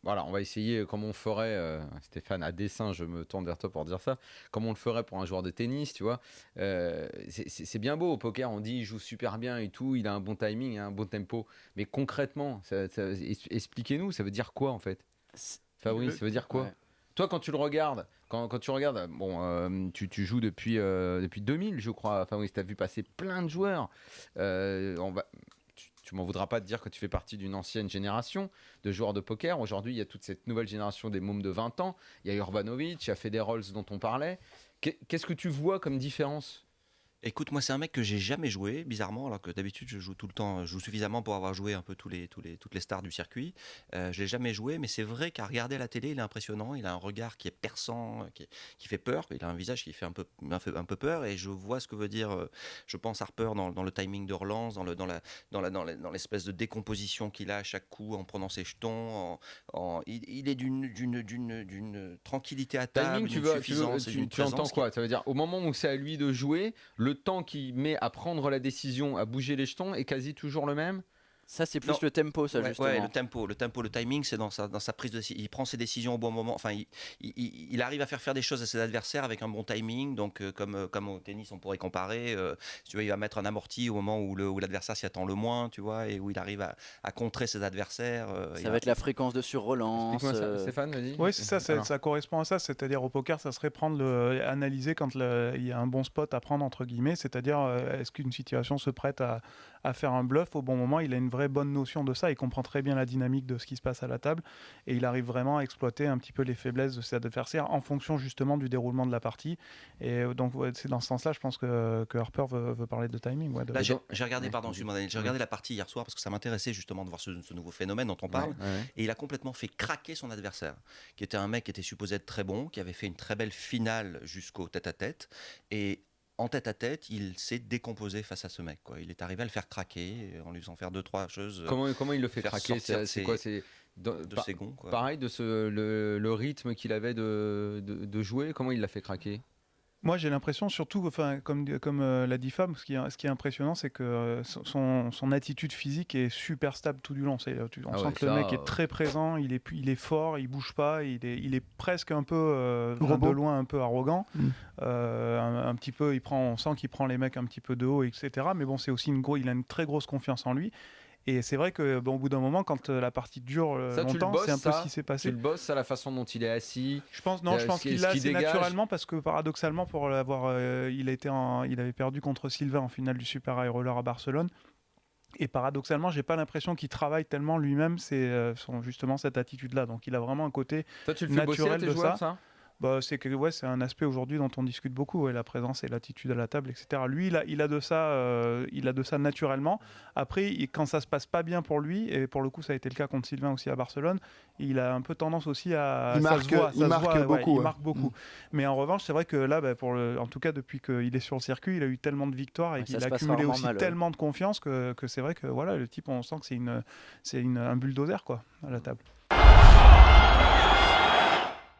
voilà, on va essayer comme on ferait, Stéphane, à dessein, je me tourne vers toi pour dire ça, comme on le ferait pour un joueur de tennis, tu vois. C'est bien beau au poker, on dit il joue super bien et tout, il a un bon timing, un bon tempo. Mais concrètement, expliquez-nous, ça veut dire quoi en fait? C'est- Fabrice, ça veut dire quoi? Ouais. Toi, quand tu le regardes, quand tu regardes, bon, tu joues depuis 2000, je crois. Fabrice, tu as vu passer plein de joueurs. On va, tu m'en voudras pas de dire que tu fais partie d'une ancienne génération de joueurs de poker. Aujourd'hui, il y a toute cette nouvelle génération des mômes de 20 ans. Il y a Urbanovic, il y a Federer dont on parlait. Qu'est-ce que tu vois comme différence? Écoute, moi, c'est un mec que j'ai jamais joué, bizarrement, alors que d'habitude, je joue tout le temps, je joue suffisamment pour avoir joué un peu toutes les stars du circuit. Je l'ai jamais joué, mais c'est vrai qu'à regarder la télé, il est impressionnant. Il a un regard qui est perçant, qui fait peur. Il a un visage qui fait un peu peur. Et je vois ce que veut dire, je pense, Harper dans le timing de relance, dans l'espèce de décomposition qu'il a à chaque coup en prenant ses jetons. Il est d'une tranquillité à Timing, table, d'une suffisance et d'une tu entends présence qui est quoi? Ça veut dire au moment où c'est à lui de jouer, le temps qu'il met à prendre la décision, à bouger les jetons est quasi toujours le même? Ça, c'est plus non, le tempo, ça, ouais, justement. le timing, c'est dans sa prise de décision. Il prend ses décisions au bon moment. Enfin, il arrive à faire des choses à ses adversaires avec un bon timing. Donc, comme au tennis, on pourrait comparer. Tu vois, il va mettre un amorti au moment où l'adversaire s'y attend le moins, tu vois, et où il arrive à contrer ses adversaires. Ça va être la fréquence de surrelance. Explique-moi ça, Stéphane, vas-y. Oui, c'est ça, Alors. ça correspond à ça. C'est-à-dire au poker, ça serait analyser quand il y a un bon spot à prendre, entre guillemets. C'est-à-dire, est-ce qu'une situation se prête à faire un bluff au bon moment? Il a une vraie bonne notion de ça. Il comprend très bien la dynamique de ce qui se passe à la table. Et il arrive vraiment à exploiter un petit peu les faiblesses de ses adversaires en fonction justement du déroulement de la partie. Et donc, ouais, c'est dans ce sens-là, je pense que Harper veut parler de timing. Ouais, Là, j'ai regardé, pardon, excuse-moi, Daniel, j'ai regardé la partie hier soir parce que ça m'intéressait justement de voir ce nouveau phénomène dont on parle. Ouais. Et il a complètement fait craquer son adversaire, qui était un mec qui était supposé être très bon, qui avait fait une très belle finale jusqu'au tête-à-tête. Et en tête-à-tête, il s'est décomposé face à ce mec, quoi. Il est arrivé à le faire craquer en lui faisant faire 2-3 choses. Comment il le fait faire craquer? sortir de C'est quoi? C'est de ses gonds, quoi. pareil de le rythme qu'il avait de jouer. Comment il l'a fait craquer? Moi, j'ai l'impression, surtout, enfin, comme l'a dit Fab, ce qui est impressionnant, c'est que son attitude physique est super stable tout du long. On sent que le mec est très présent, il est fort, il bouge pas, il est presque un peu, de loin, un peu arrogant. Un petit peu, on sent qu'il prend les mecs un petit peu de haut, etc. Mais bon, c'est aussi il a une très grosse confiance en lui. Et c'est vrai que au bout d'un moment, quand la partie dure longtemps, c'est un peu ce qui s'est passé. Tu le bosses, ça, la façon dont il est assis. Je pense qu'il l'a assez naturellement parce que paradoxalement, pour l'avoir, il avait perdu contre Silva en finale du Super High Roller à Barcelone. Et paradoxalement, j'ai pas l'impression qu'il travaille tellement lui-même, justement cette attitude-là. Donc il a vraiment un côté Toi, tu le fais bosser à naturel tes de joueurs, ça. C'est un aspect aujourd'hui dont on discute beaucoup, la présence et l'attitude à la table, etc. Lui, il a de ça naturellement. Après, quand ça se passe pas bien pour lui, et pour le coup, ça a été le cas contre Sylvain aussi à Barcelone, il a un peu tendance aussi à... Il marque beaucoup. Mais en revanche, c'est vrai que là, en tout cas, depuis qu'il est sur le circuit, il a eu tellement de victoires et qu'il a accumulé aussi tellement de confiance que c'est vrai que voilà, le type, on sent que c'est un bulldozer, quoi, à la table.